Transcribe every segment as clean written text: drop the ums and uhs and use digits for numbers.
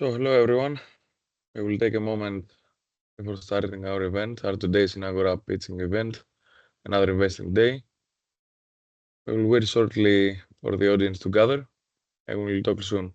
So hello everyone. We will take a moment before starting our event, our today's Innoagora pitching event, another investing day. We will wait shortly for the audience to gather and we will talk soon.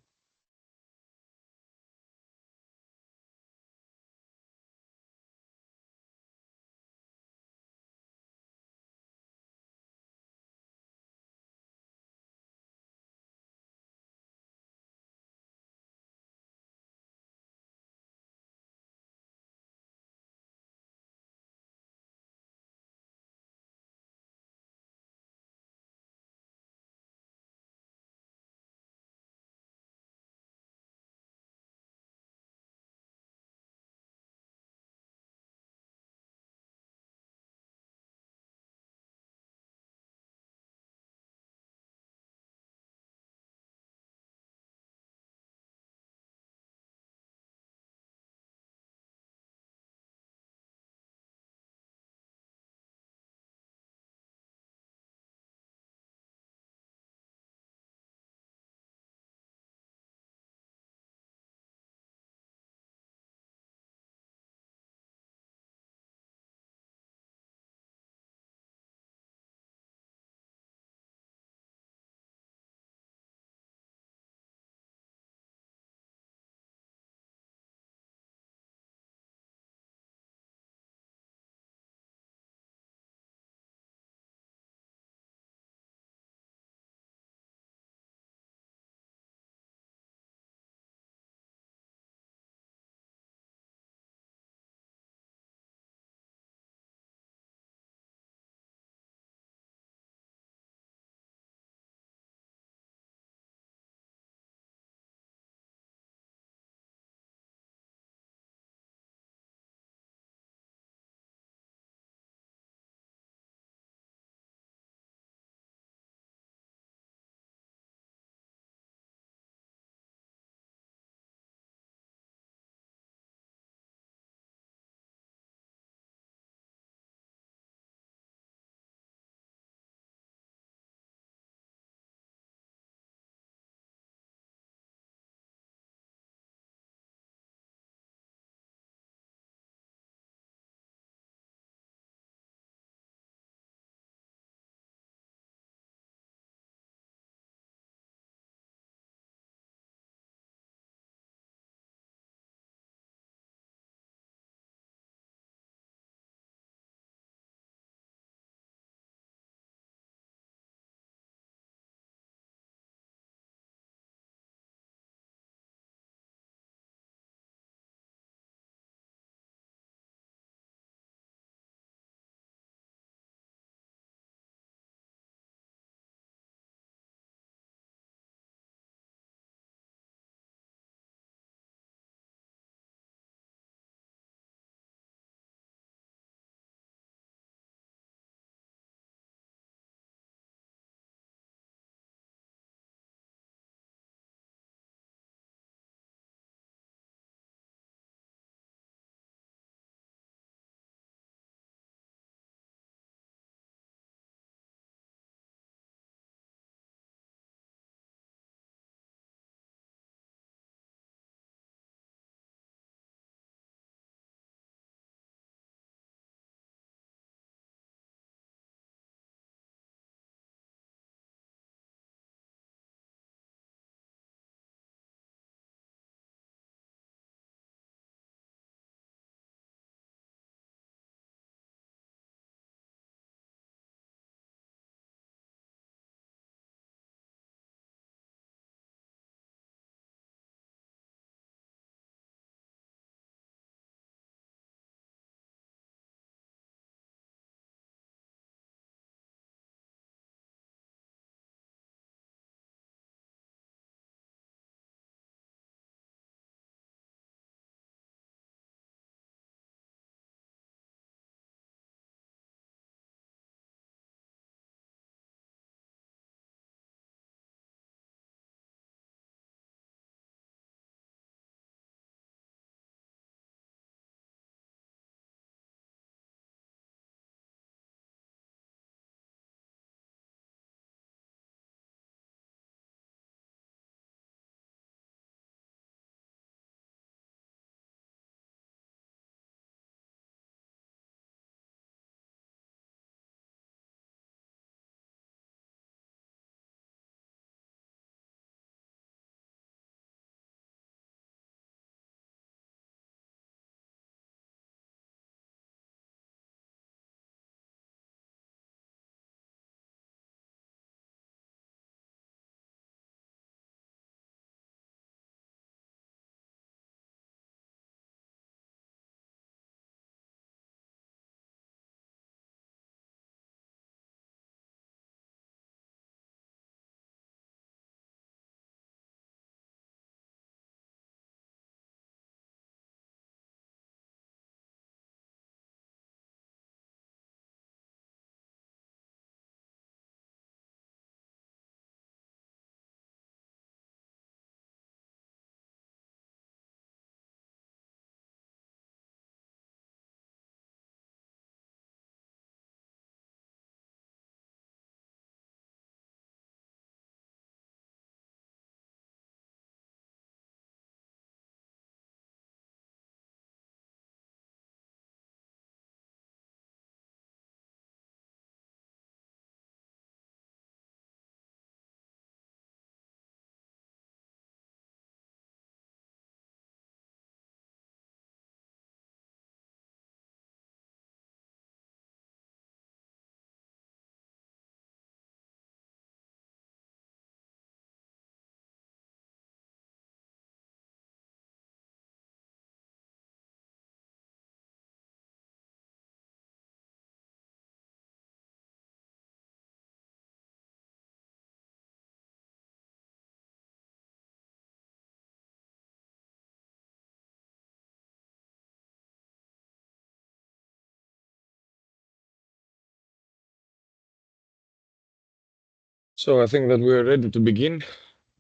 So I think that we are ready to begin.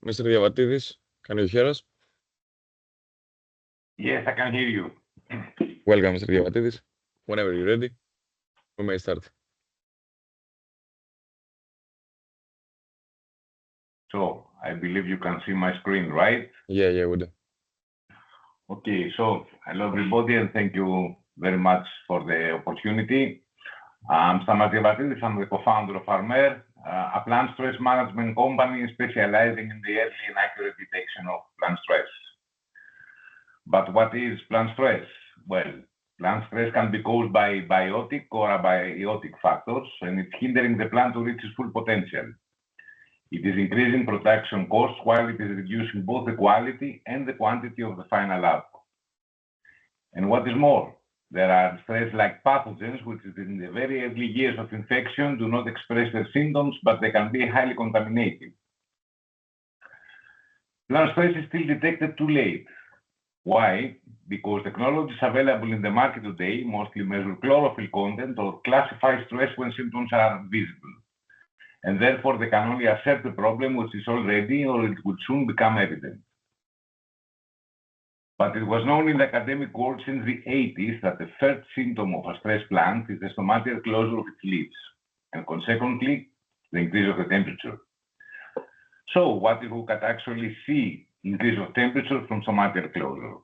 Mr. Diavatidis, can you hear us? Yes, I can hear you. Welcome, Mr. Diavatidis. Whenever you're ready, we may start. So I believe you can see my screen, right? Yeah, we do. Okay, so hello everybody and thank you very much for the opportunity. I'm Stamatis Vatidis, I'm the co-founder of Farmer, a plant stress management company specializing in the early and accurate detection of plant stress. But what is plant stress? Well, plant stress can be caused by biotic or abiotic factors, and it's hindering the plant to reach its full potential. It is increasing production costs while it is reducing both the quality and the quantity of the final output. And what is more, there are stress-like pathogens which in the very early years of infection do not express their symptoms, but they can be highly contaminating. Plant stress is still detected too late. Why? Because technologies available in the market today mostly measure chlorophyll content or classify stress when symptoms are visible. And therefore they can only assert the problem which is already or it would soon become evident. But it was known in the academic world since the 80s that the first symptom of a stress plant is the stomatial closure of its leaves, and consequently, the increase of the temperature. So what if we could actually see increase of temperature from stomatial closure?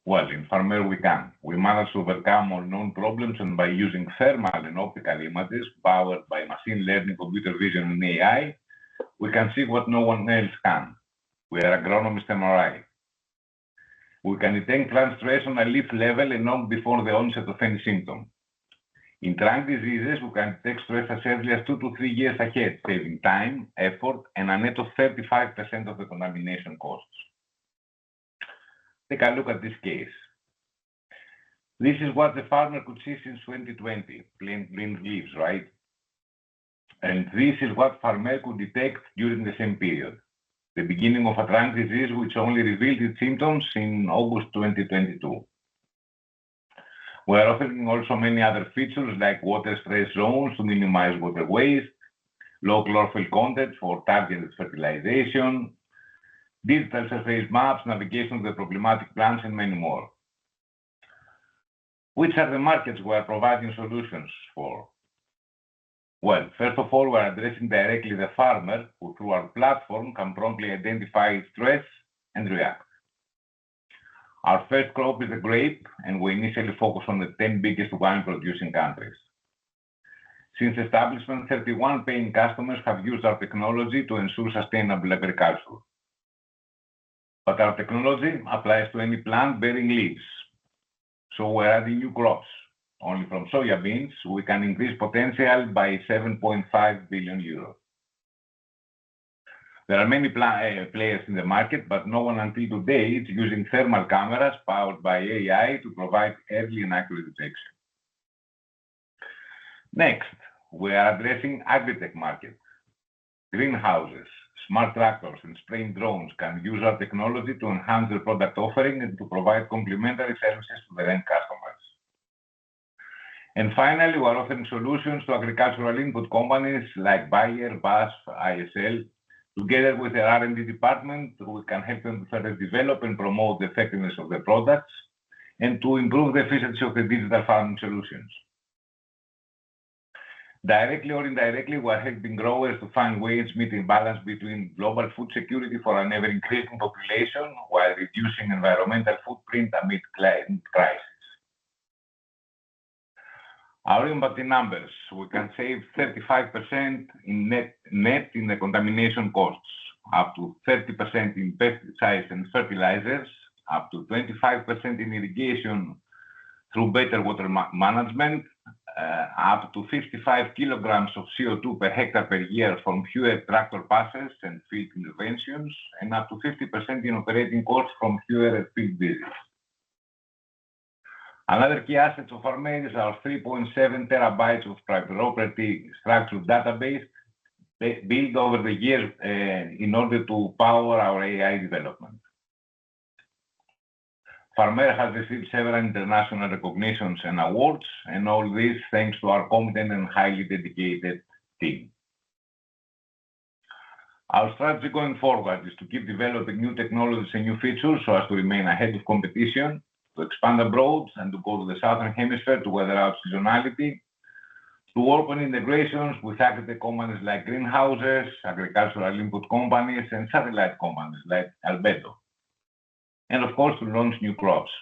Well, in Farmer we can. We managed to overcome all known problems, and by using thermal and optical images powered by machine learning, computer vision, and AI, we can see what no one else can. We are agronomist MRI. We can detect plant stress on a leaf level and long before the onset of any symptom. In trunk diseases, we can detect stress as early as 2 to 3 years ahead, saving time, effort, and a net of 35% of the contamination costs. Take a look at this case. This is what the farmer could see since 2020, plain green leaves, right? And this is what farmer could detect during the same period. The beginning of a trunk disease which only revealed its symptoms in August 2022. We are offering also many other features like water stress zones to minimize water waste, low chlorophyll content for targeted fertilization, digital surface maps, navigation of the problematic plants, and many more. Which are the markets we are providing solutions for? Well, first of all, we are addressing directly the farmer who through our platform can promptly identify stress and react. Our first crop is the grape, and we initially focus on the 10 biggest wine-producing countries. Since establishment, 31 paying customers have used our technology to ensure sustainable agriculture. But our technology applies to any plant bearing leaves. So we're adding new crops. Only from soya beans, we can increase potential by 7.5 billion euros. There are many players in the market, but no one until today is using thermal cameras powered by AI to provide early and accurate detection. Next, we are addressing Agritech market. Greenhouses, smart tractors, and spraying drones can use our technology to enhance their product offering and to provide complementary services to their end customers. And finally, we are offering solutions to agricultural input companies like Bayer, BASF, ISL. Together with their R&D department, we can help them further develop and promote the effectiveness of their products and to improve the efficiency of the digital farming solutions. Directly or indirectly, we are helping growers to find ways meeting balance between global food security for an ever-increasing population while reducing environmental footprint amid climate crisis. Our impact in numbers, we can save 35% in net in the contamination costs, up to 30% in pesticides and fertilizers, up to 25% in irrigation through better water management, up to 55 kilograms of CO2 per hectare per year from fewer tractor passes and field interventions, and up to 50% in operating costs from fewer field visits. Another key asset of our mail is our 3.7 terabytes of proprietary structured database built over the years in order to power our AI development. Farmer has received several international recognitions and awards, and all this thanks to our competent and highly dedicated team. Our strategy going forward is to keep developing new technologies and new features so as to remain ahead of competition, to expand abroad and to go to the southern hemisphere to weather out seasonality, to open integrations with agritech companies like greenhouses, agricultural input companies, and satellite companies like Albedo, and of course to launch new crops.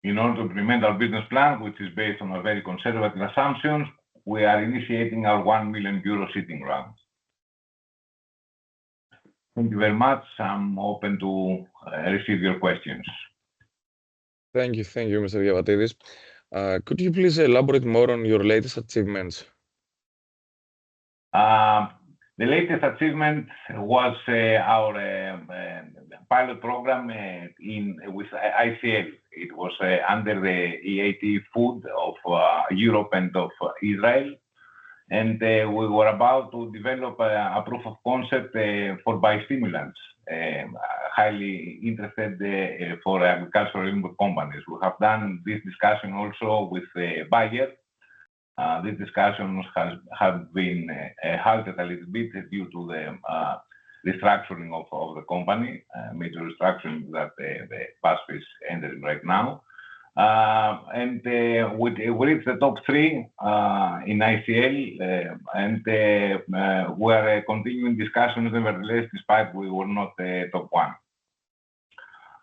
In order to implement our business plan, which is based on a very conservative assumptions, we are initiating our €1 million seeding round. Thank you very much. I'm open to receive your questions. Thank you, Mr. Giavatidis. Could you please elaborate more on your latest achievements? The latest achievement was our pilot program with ICL. It was under the EAT Food of Europe and of Israel. And we were about to develop a proof of concept for biostimulants, highly interested for agricultural input companies. We have done this discussion also with Bayer. These discussions have been halted a little bit due to the restructuring of the company, major restructuring that the PASF is entering right now. And we reached the top 3 in ICL, and we are continuing discussions nevertheless, despite we were not top 1.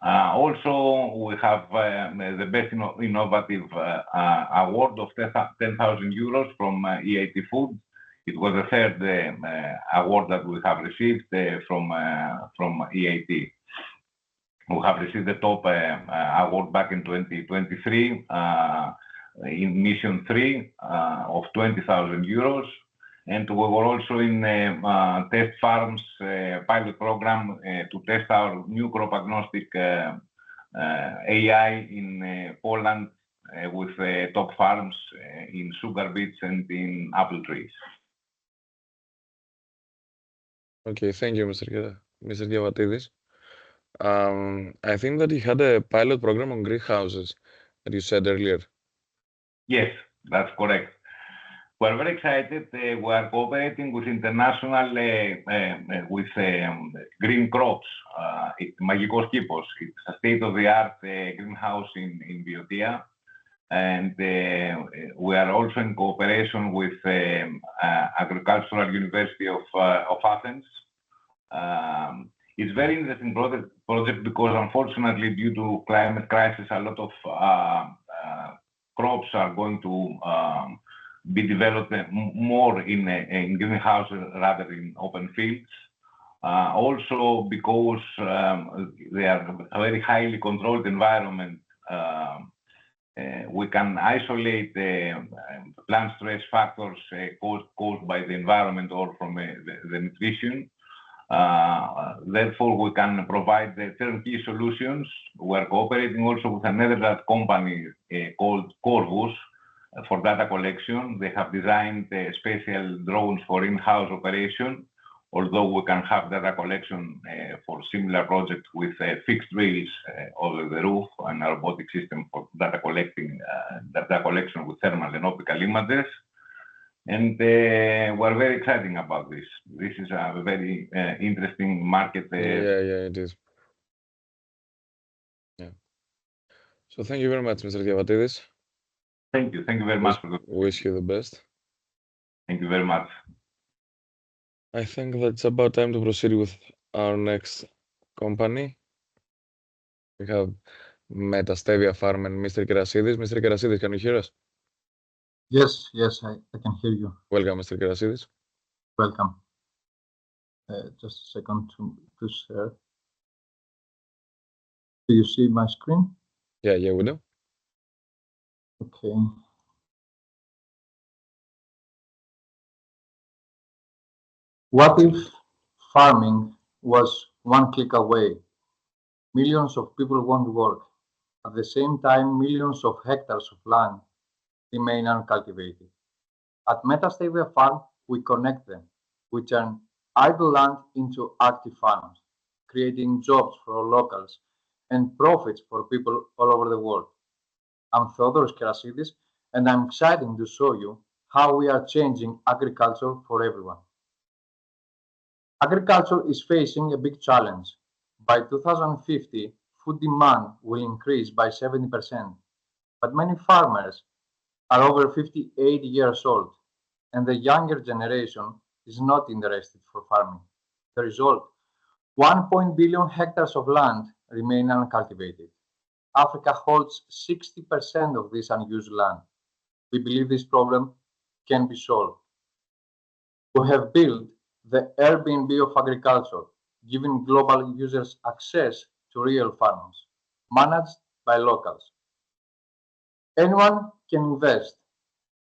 Also, we have the best innovative award of €10,000 from EAT Food. It was the third award that we have received from EAT. We have received the top award back in 2023 in Mission 3 of €20,000. And we were also in test farms pilot program to test our new crop agnostic AI in Poland with top farms in sugar beets and in apple trees. Okay, thank you, Mr. Giavatidis. I think that you had a pilot program on greenhouses that you said earlier. Yes, that's correct. We're very excited. We are cooperating with international, with green crops. Magikos Kipos. It's a state-of-the-art greenhouse in Viotia. And we are also in cooperation with Agricultural University of Athens. It's very interesting project because unfortunately, due to climate crisis, a lot of crops are going to be developed more in greenhouses rather than open fields. Also because they are a very highly controlled environment, we can isolate plant stress factors caused by the environment or from the nutrition. Therefore, we can provide the turnkey solutions. We are cooperating also with another company called Corvus for data collection. They have designed special drones for in-house operation, although we can have data collection for similar projects with fixed drills over the roof and a robotic system for data collection with thermal and optical images. And we're very excited about this. This is a very interesting market. Yeah, it is. Yeah. So thank you very much, Mr. Giavatidis. Thank you. Thank you very much. Wish you the best. Thank you very much. I think that's about time to proceed with our next company. We have Metastevia Farm and Mr. Kerasidis. Mr. Kerasidis, can you hear us? Yes, I can hear you. Welcome, Mr. Kerasidis. Welcome. Just a second to share. Do you see my screen? Yeah, we do. Okay. What if farming was one click away? Millions of people won't work. At the same time, millions of hectares of land remain uncultivated. At Metastevia Farm, we connect them. We turn idle land into active farms, creating jobs for locals and profits for people all over the world. I'm Theodoros Kerasidis, and I'm excited to show you how we are changing agriculture for everyone. Agriculture is facing a big challenge. By 2050, food demand will increase by 70%, but many farmers are over 58 years old, and the younger generation is not interested for farming. The result, 1 billion hectares of land remain uncultivated. Africa holds 60% of this unused land. We believe this problem can be solved. We have built the Airbnb of agriculture, giving global users access to real farms, managed by locals. Anyone can invest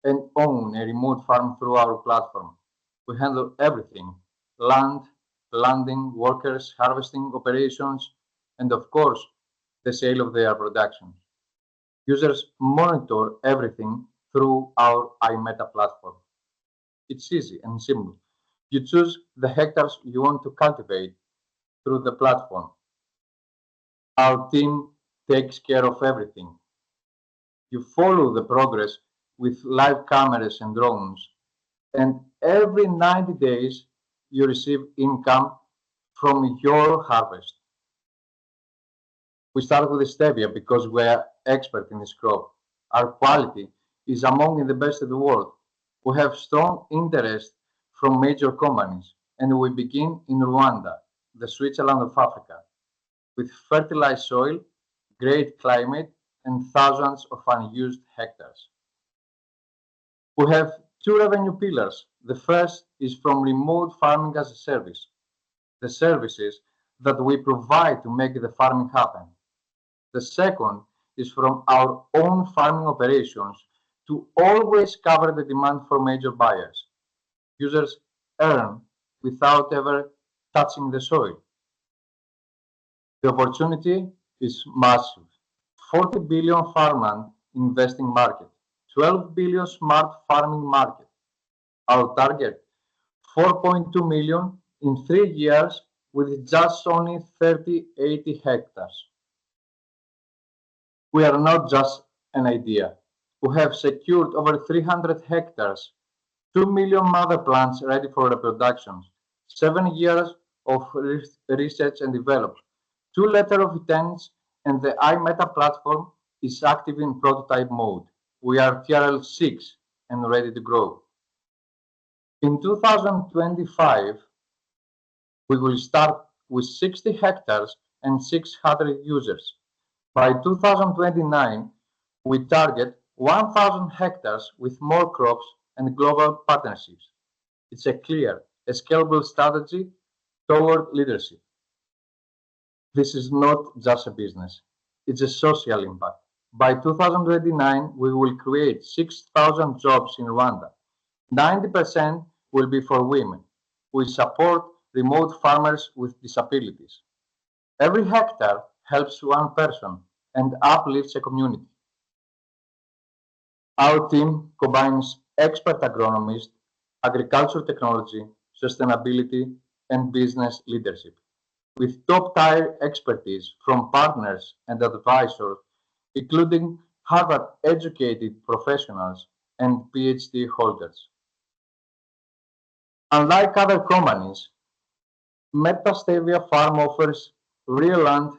and own a remote farm through our platform. We handle everything: land, landing, workers, harvesting operations, and of course, the sale of their productions. Users monitor everything through our iMeta platform. It's easy and simple. You choose the hectares you want to cultivate through the platform. Our team takes care of everything. You follow the progress with live cameras and drones, and every 90 days you receive income from your harvest. We start with stevia because we are expert in this crop. Our quality is among the best in the world. We have strong interest from major companies, and we begin in Rwanda, the Switzerland of Africa, with fertilized soil, great climate, and thousands of unused hectares. We have two revenue pillars. The first is from remote farming as a service, the services that we provide to make the farming happen. The second is from our own farming operations to always cover the demand for major buyers. Users earn without ever touching the soil. The opportunity is massive. 40 billion farmland investing market, 12 billion smart farming market. Our target, 4.2 million in 3 years with just only 80 hectares. We are not just an idea. We have secured over 300 hectares, 2 million mother plants ready for reproduction, 7 years of research and development, two letters of intent, and the iMeta platform is active in prototype mode. We are TRL 6 and ready to grow. In 2025, we will start with 60 hectares and 600 users. By 2029, we target 1,000 hectares with more crops and global partnerships. It's a clear, scalable strategy toward leadership. This is not just a business, it's a social impact. By 2029, we will create 6,000 jobs in Rwanda. 90% will be for women. We support remote farmers with disabilities. Every hectare helps one person and uplifts a community. Our team combines expert agronomists, agriculture technology, sustainability, and business leadership, with top-tier expertise from partners and advisors, including Harvard-educated professionals and PhD holders. Unlike other companies, Metastevia Farm offers real land,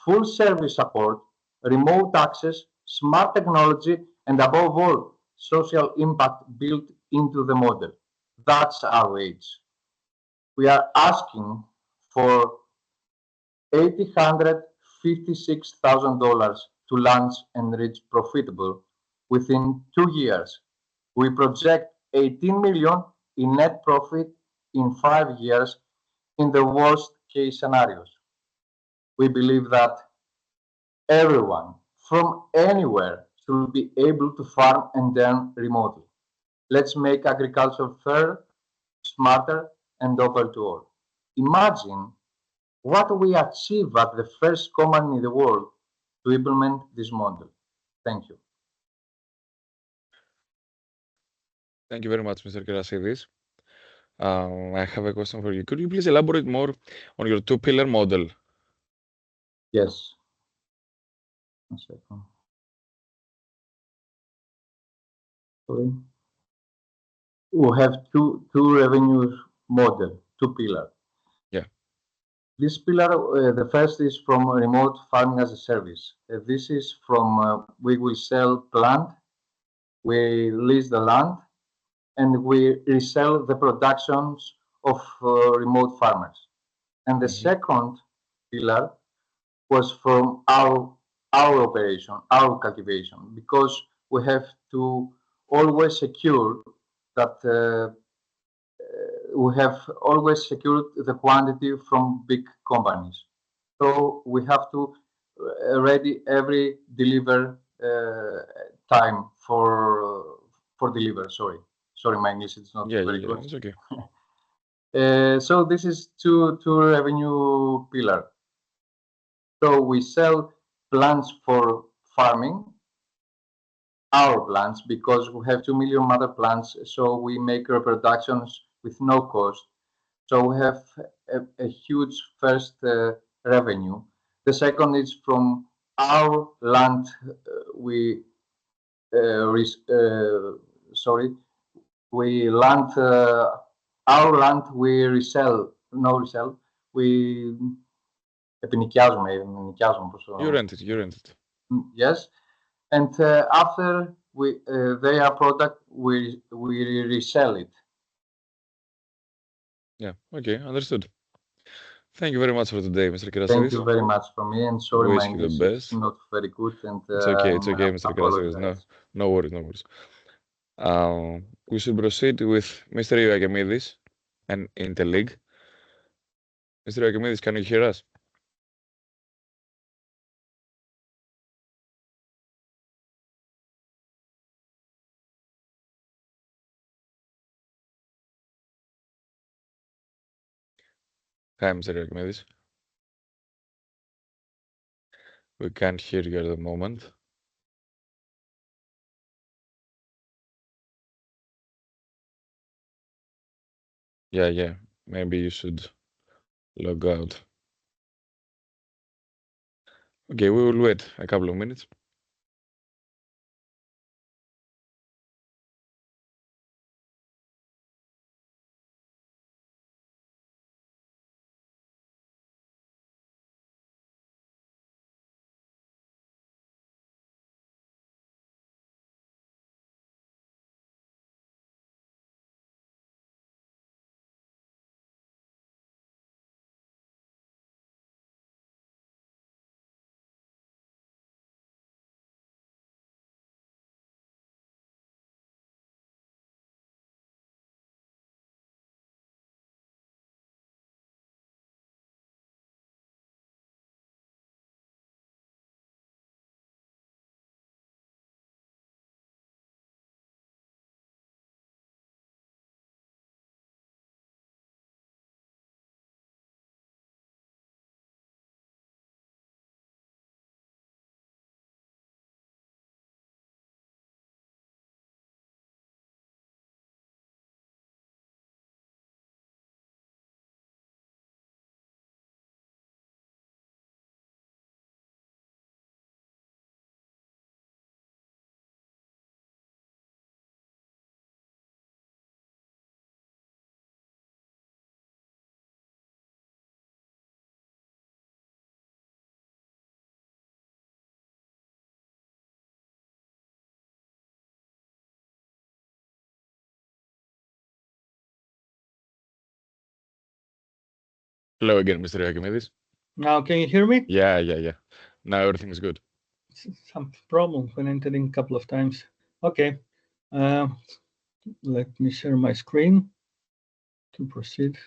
full service support, remote access, smart technology, and above all, social impact built into the model. That's our age. We are asking for $856,000 to launch and reach profitable within 2 years. We project 18 million in net profit in 5 years in the worst case scenarios. We believe that everyone from anywhere should be able to farm and earn remotely. Let's make agriculture fair, smarter, and open to all. Imagine what we achieve at the first company in the world to implement this model. Thank you. Thank you very much, Mr. Kerasidis. I have a question for you. Could you please elaborate more on your two-pillar model? Yes. One second. Sorry. We have two revenue model, two pillars. This pillar, the first is from remote farming as a service. This is from we will sell plant, we lease the land, and we resell the productions of remote farmers. And the second pillar was from our operation, our cultivation, because we have to always secure that we have always secured the quantity from big companies. So we have to ready every deliver time for deliver. Sorry, my English is not very good. It's okay. So this is two revenue pillar. So we sell plants for farming, our plants, because we have 2 million mother plants. So we make reproductions with no cost. So we have a huge first revenue. The second is from our land. We land our land. We resell. No resell. We επενοικιάζουμε. You rent it. Yes, and after their product, we resell it. Yeah. Okay. Understood. Thank you very much for today, Mr. Kirasidis. Thank you very much for me, and sorry, Wish my you the English best. is not very good. And It's okay, Mr. Kirasidis. No worries. We should proceed with Mr. Ioakimidis and Interleague. Mr. Ioakimidis, can you hear us? Hi, Mr. Ioakimidis. We can't hear you at the moment. Yeah. Maybe you should log out. Okay, we will wait a couple of minutes. Hello again, Mr. Ioakimidis. Now, can you hear me? Yeah. Now everything is good. Some problem when entering a couple of times. Okay. Let me share my screen to proceed.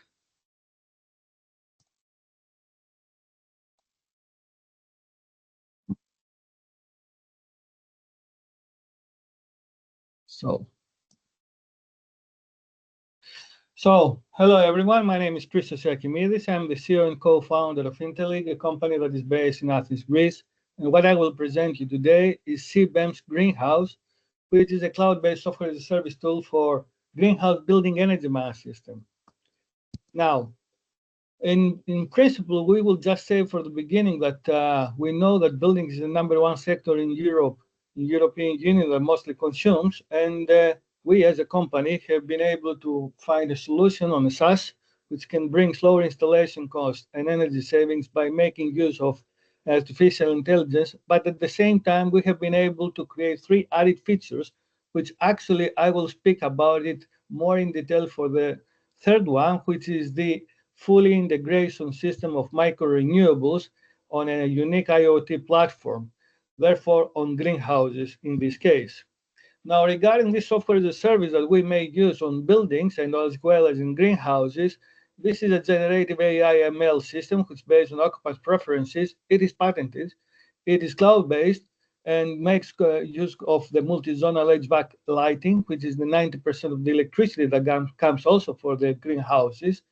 So, hello everyone. My name is Christos Ioakimidis. I'm the CEO and co-founder of Interleague, a company that is based in Athens, Greece. And what I will present you today is CBEM's Greenhouse, which is a cloud-based software as a service tool for greenhouse building energy management system. Now, in principle, we will just say for the beginning that we know that building is the #1 sector in Europe, in European Union that mostly consumes, and we as a company have been able to find a solution on a SaaS which can bring lower installation costs and energy savings by making use of artificial intelligence. But at the same time, we have been able to create 3 added features, which actually I will speak about it more in detail for the third one, which is the fully integration system of micro renewables on a unique IoT platform, therefore on greenhouses in this case. Now, regarding this software as a service that we may use on buildings and as well as in greenhouses, this is a generative AI ML system which is based on occupant preferences. It is patented, it is cloud-based, and makes use of the multi-zonal HVAC lighting, which is the 90% of the electricity that comes also for the greenhouses.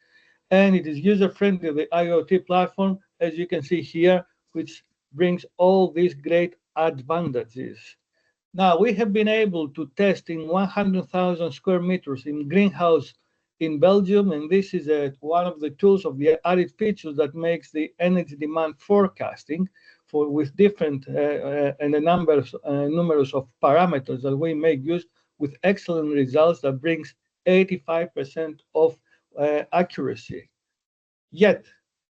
And it is user-friendly, the IoT platform, as you can see here, which brings all these great advantages. Now, we have been able to test in 100,000 square meters in greenhouse in Belgium, and this is one of the tools of the added features that makes the energy demand forecasting with different and a numerous of parameters that we make use with excellent results that brings 85% of accuracy. Yet,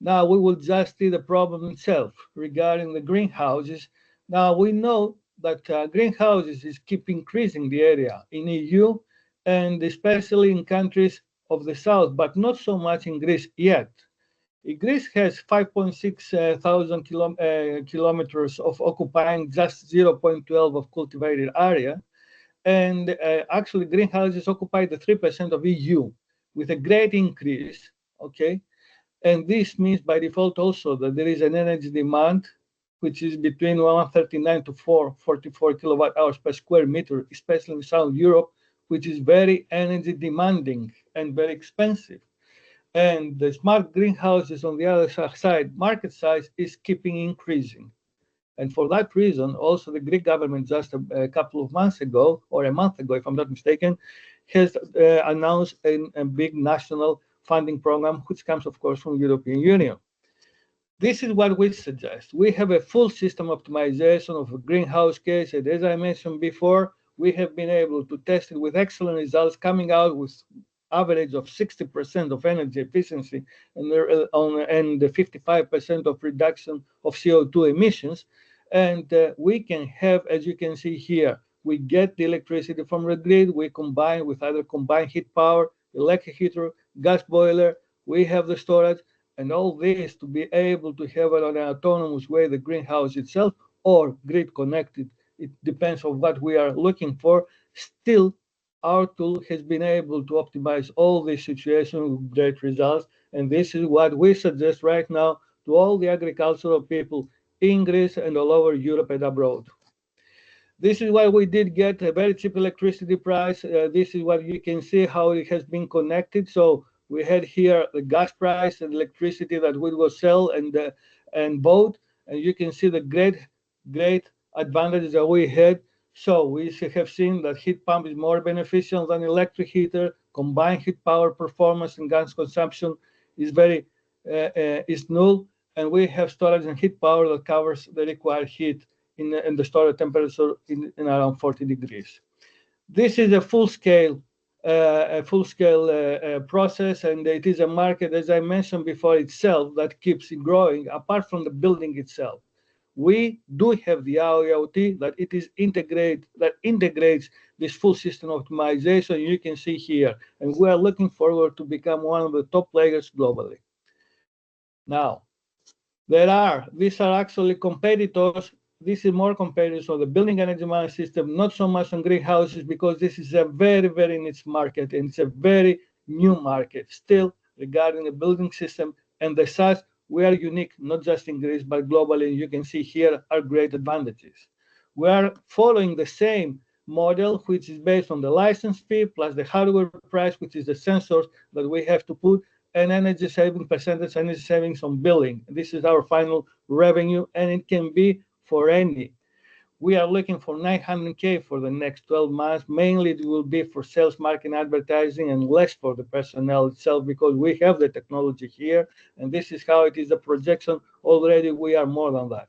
now we will just see the problem itself regarding the greenhouses. Now we know that greenhouses is keep increasing the area in EU and especially in countries of the south, but not so much in Greece yet. Greece has 5.6 thousand kilometers of occupying just 0.12 of cultivated area. And actually greenhouses occupy the 3% of EU with a great increase, okay? And this means by default also that there is an energy demand which is between 139 to 444 kilowatt hours per square meter, especially in South Europe, which is very energy demanding and very expensive. And the smart greenhouses on the other side, market size is keeping increasing. And for that reason, also the Greek government just a couple of months ago, or a month ago, if I'm not mistaken, has announced a big national funding program, which comes, of course, from the European Union. This is what we suggest. We have a full system optimization of a greenhouse case, and as I mentioned before, we have been able to test it with excellent results, coming out with average of 60% of energy efficiency and the 55% of reduction of CO2 emissions. And we can have, as you can see here, we get the electricity from the grid, we combine with either combined heat power, electric heater, gas boiler, we have the storage, and all this to be able to have it on an autonomous way, the greenhouse itself, or grid connected. It depends on what we are looking for. Still, our tool has been able to optimize all these situations with great results. And this is what we suggest right now to all the agricultural people in Greece and all over Europe and abroad. This is why we did get a very cheap electricity price. This is what you can see how it has been connected. So we had here the gas price and electricity that we will sell and both. And you can see the great advantages that we had. So we have seen that heat pump is more beneficial than electric heater. Combined heat power performance and gas consumption is is null. And we have storage and heat power that covers the required heat in the storage temperature in around 40 degrees. This is a full-scale process, and it is a market, as I mentioned before, itself that keeps growing apart from the building itself. We do have the IoT that integrates this full system optimization you can see here, and we are looking forward to become one of the top players globally. Now, these are actually competitors. This is more competitors of the building energy management system, not so much on greenhouses, because this is a very, very niche market, and it's a very new market still regarding the building system. And as such, we are unique, not just in Greece, but globally. You can see here our great advantages. We are following the same model, which is based on the license fee plus the hardware price, which is the sensors that we have to put, and energy saving percentage, energy savings on billing. This is our final revenue, and it can be for any. We are looking for 900K for the next 12 months. Mainly it will be for sales, marketing, advertising, and less for the personnel itself, because we have the technology here, and this is how it is a projection. Already we are more than that.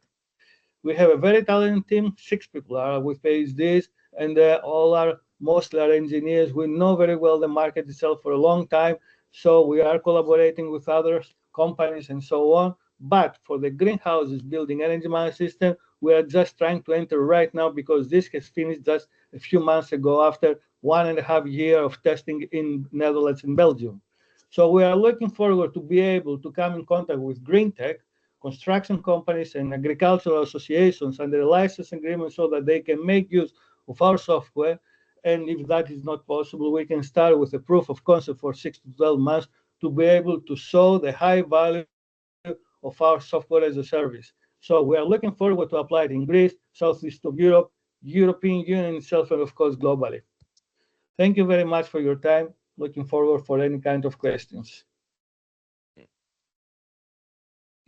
We have a very talented team. 6 people are with PhDs, and all are mostly our engineers. We know very well the market itself for a long time. So we are collaborating with other companies and so on. But for the greenhouses building energy management system, we are just trying to enter right now because this has finished just a few months ago after 1.5 years of testing in Netherlands and Belgium. So we are looking forward to be able to come in contact with Greentech, construction companies and agricultural associations under a license agreement so that they can make use of our software. And if that is not possible, we can start with a proof of concept for 6 to 12 months to be able to show the high value of our software as a service. So we are looking forward to apply it in Greece, Southeast of Europe, European Union itself, and of course, globally. Thank you very much for your time. Looking forward for any kind of questions.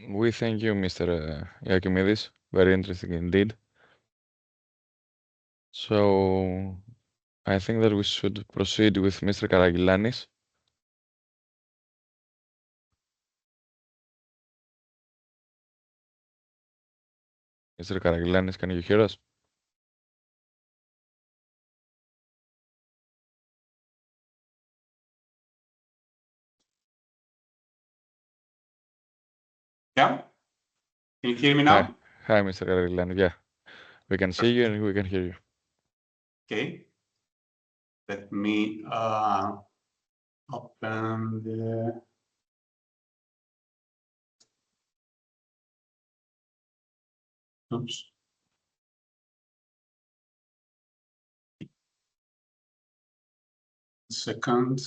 We thank you, Mr. Yakimidis. Very interesting indeed. So I think that we should proceed with Mr. Karagilanis. Mr. Karagilanis, can you hear us? Yeah. Can you hear me now? Hi, Mr. Karagilanis. Yeah, we can see you and we can hear you. Okay. Let me open the... Oops. Second.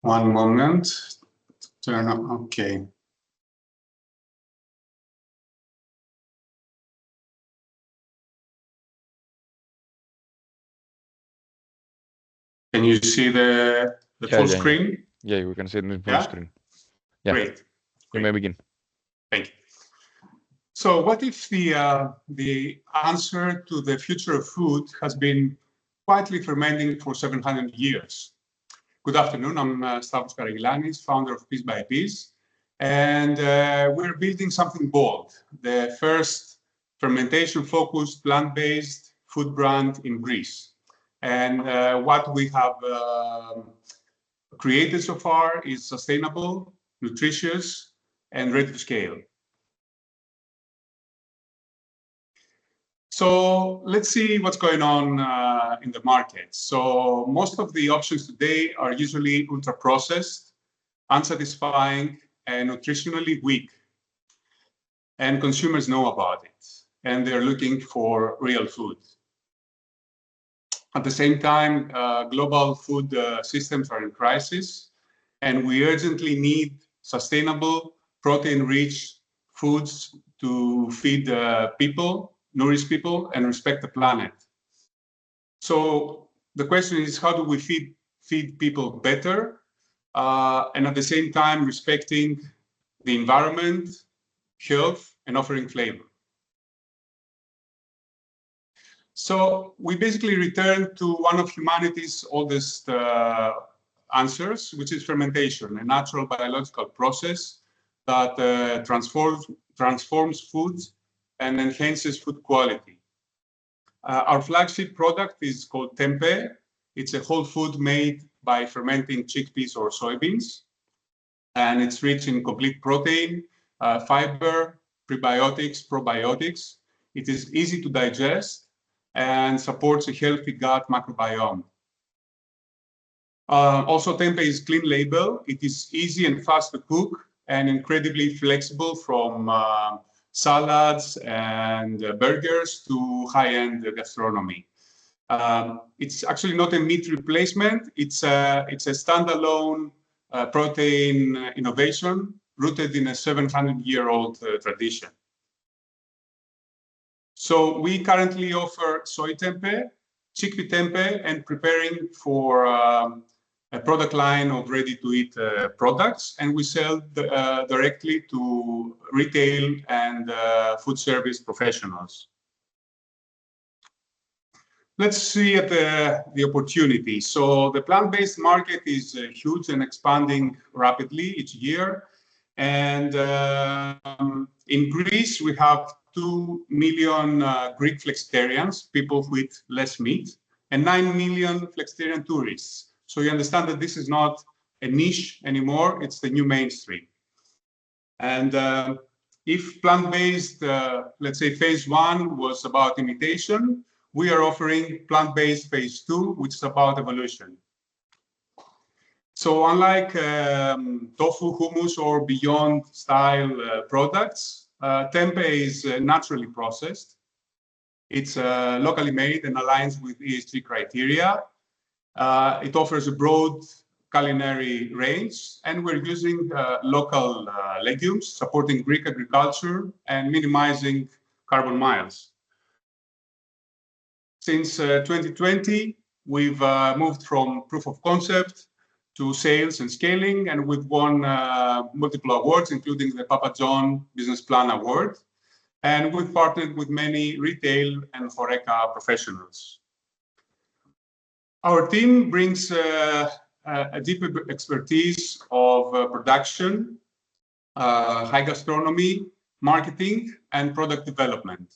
One moment. Turn on. Okay. Can you see the full screen? Yeah, we can see it in the full screen. Yeah. Great. You may begin. Thank you. So what if the answer to the future of food has been quietly fermenting for 700 years? Good afternoon, I'm Stavros Karagilanis, founder of Piece by Piece, and we're building something bold, the first fermentation-focused, plant-based food brand in Greece. And what we have created so far is sustainable, nutritious, and ready to scale. So let's see what's going on in the market. So most of the options today are usually ultra-processed, unsatisfying, and nutritionally weak. And consumers know about it, and they're looking for real food. At the same time, global food systems are in crisis, and we urgently need sustainable, protein-rich foods to feed people, nourish people, and respect the planet. So the question is, how do we feed people better, and at the same time respecting the environment, health, and offering flavor? So we basically return to one of humanity's oldest answers, which is fermentation, a natural biological process that transforms foods and enhances food quality. Our flagship product is called tempeh. It's a whole food made by fermenting chickpeas or soybeans, and it's rich in complete protein, fiber, prebiotics, probiotics. It is easy to digest and supports a healthy gut microbiome. Also, tempeh is clean label. It is easy and fast to cook and incredibly flexible from salads and burgers to high-end gastronomy. It's actually not a meat replacement. It's a standalone protein innovation rooted in a 700-year-old tradition. So we currently offer soy tempeh, chickpea tempeh, and preparing for a product line of ready-to-eat products, and we sell directly to retail and food service professionals. let's see at the opportunity. So the plant-based market is huge and expanding rapidly each year. And in Greece, we have 2 million Greek flexitarians, people who eat less meat, and 9 million flexitarian tourists. So you understand that this is not a niche anymore, it's the new mainstream. And if plant-based, let's say phase 1 was about imitation, we are offering plant-based phase 2, which is about evolution. So unlike tofu, hummus, or beyond style products, tempeh is naturally processed. It's locally made and aligns with ESG criteria. It offers a broad culinary range, and we're using local legumes, supporting Greek agriculture and minimizing carbon miles. Since 2020, we've moved from proof of concept to sales and scaling, and we've won multiple awards, including the Papa John Business Plan Award. And we've partnered with many retail and HoReCa professionals. Our team brings a deep expertise of production, high gastronomy, marketing, and product development.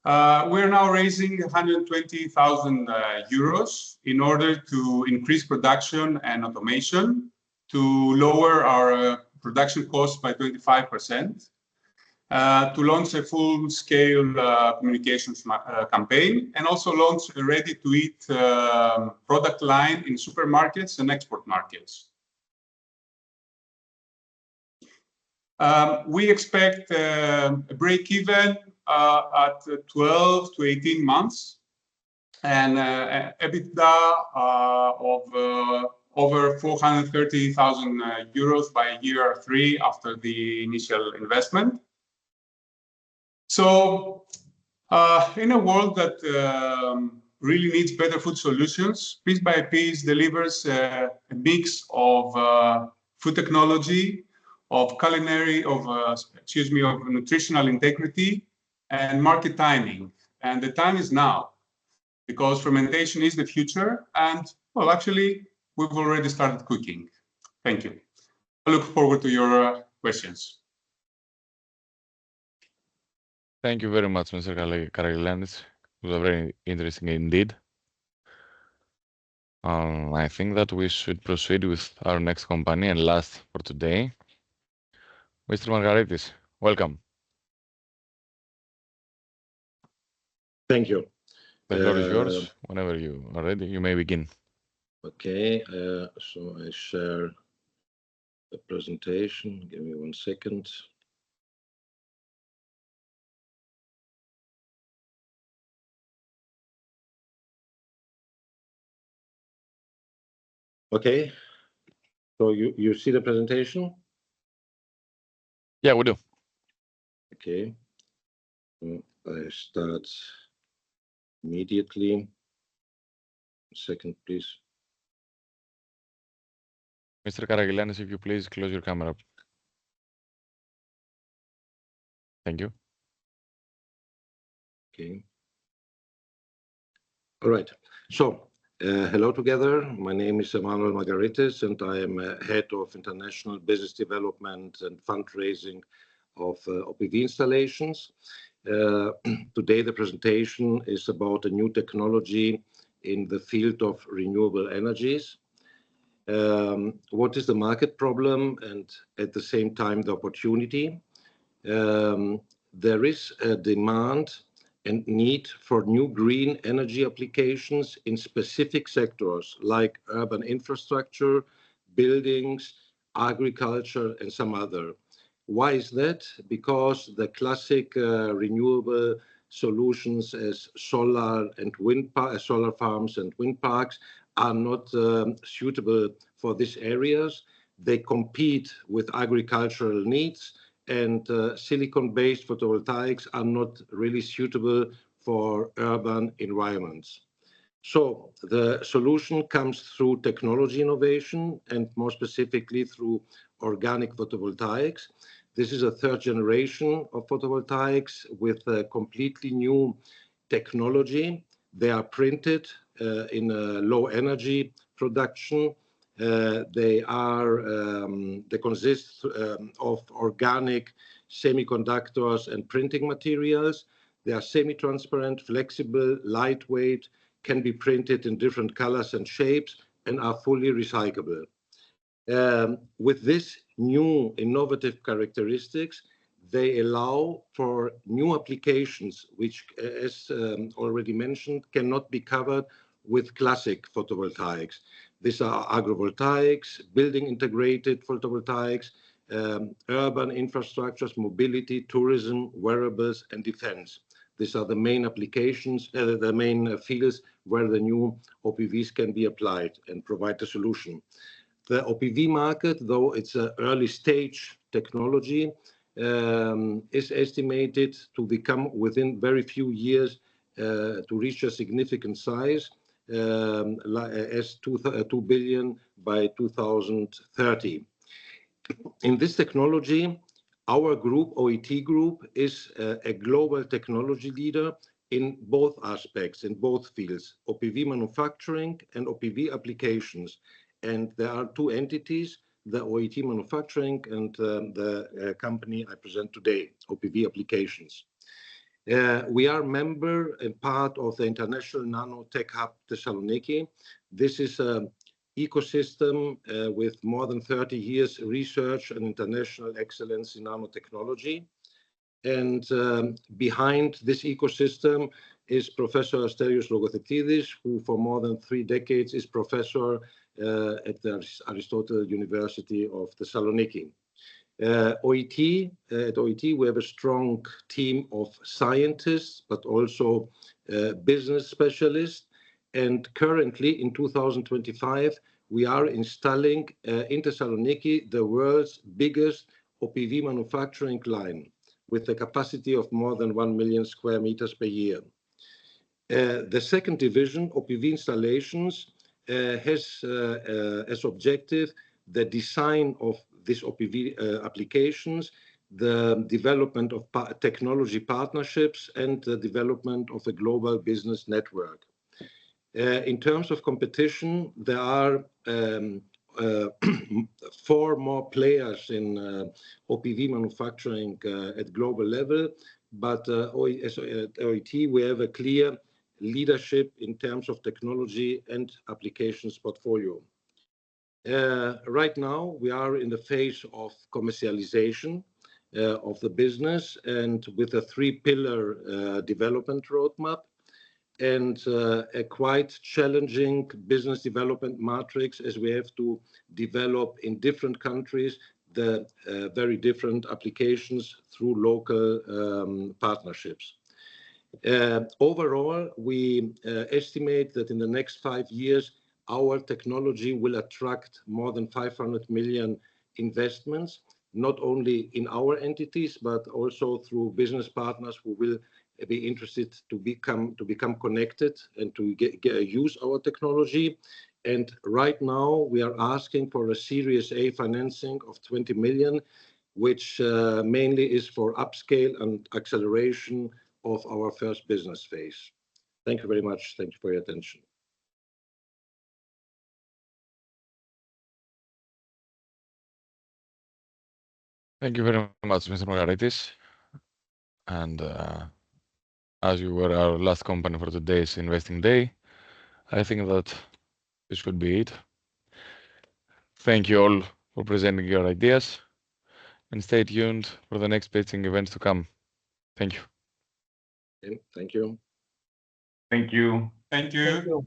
We're now raising 120,000 euros in order to increase production and automation, to lower our production costs by 25%, to launch a full-scale communications campaign, and also launch a ready-to-eat product line in supermarkets and export markets. We expect a break-even at 12 to 18 months and EBITDA of over 430,000 euros by year 3 after the initial investment. So in a world that really needs better food solutions, Piece by Piece delivers a mix of food technology, of culinary, of nutritional integrity, and market timing. And the time is now, because fermentation is the future. And, well, actually, we've already started cooking. Thank you. I look forward to your questions. Thank you very much, Mr. Karagilanis. It was very interesting indeed. I think that we should proceed with our next company and last for today. Mr. Margaritis, welcome. Thank you. The floor is yours. Whenever you are ready, you may begin. Okay, so I share the presentation. Give me 1 second. Okay, so you see the presentation? Yeah, we do. Okay, so I start immediately. 1 second, please. Mr. Karagilanis, if you please close your camera. Thank you. Okay. All right. So, hello together. My name is Emmanuel Margaritis, and I am head of international business development and fundraising of OPV installations. Today, the presentation is about a new technology in the field of renewable energies. What is the market problem and at the same time the opportunity? There is a demand and need for new green energy applications in specific sectors like urban infrastructure, buildings, agriculture, and some other. Why is that? Because the classic renewable solutions as solar farms and wind parks are not suitable for these areas. They compete with agricultural needs, and silicon-based photovoltaics are not really suitable for urban environments. So the solution comes through technology innovation and more specifically through organic photovoltaics. This is a third generation of photovoltaics with a completely new technology. They are printed in a low energy production. They consist of organic semiconductors and printing materials. They are semi-transparent, flexible, lightweight, can be printed in different colors and shapes, and are fully recyclable. With this new innovative characteristics, they allow for new applications, which, as already mentioned, cannot be covered with classic photovoltaics. These are agrovoltaics, building integrated photovoltaics, urban infrastructures, mobility, tourism, wearables, and defense. These are the main applications, the main fields where the new OPVs can be applied and provide a solution. The OPV market, though it's an early stage technology, is estimated to become within very few years to reach a significant size as 2 billion by 2030. In this technology, our group, OET Group, is a global technology leader in both aspects, in both fields, OPV manufacturing and OPV applications. And there are two entities, the OET manufacturing and the company I present today, OPV applications. We are member and part of the International Nanotech Hub Thessaloniki. This is an ecosystem with more than 30 years research and international excellence in nanotechnology. And behind this ecosystem is Professor Asterios Logothetidis, who for more than 3 decades is professor at the Aristotle University of Thessaloniki. At OET, we have a strong team of scientists, but also business specialists. And currently, in 2025, we are installing in Thessaloniki the world's biggest OPV manufacturing line, with a capacity of more than 1 million square meters per year. The second division, OPV installations, has as objective the design of these OPV applications, the development of technology partnerships, and the development of a global business network. In terms of competition, there are 4 more players in OPV manufacturing at global level, but at OET, we have a clear leadership in terms of technology and applications portfolio. Right now, we are in the phase of commercialization of the business and with a 3-pillar development roadmap and a quite challenging business development matrix, as we have to develop in different countries the very different applications through local partnerships. Overall, we estimate that in the next 5 years, our technology will attract more than 500 million investments, not only in our entities, but also through business partners who will be interested to become connected and to use our technology. And right now, we are asking for a Series A financing of 20 million, which mainly is for upscale and acceleration of our first business phase. Thank you very much. Thank you for your attention. Thank you very much, Mr. Margaritis. And as you were our last company for today's investing day, I think that this would be it. Thank you all for presenting your ideas, and stay tuned for the next pitching events to come. Thank you. Thank you. Thank you. Thank you. Thank you.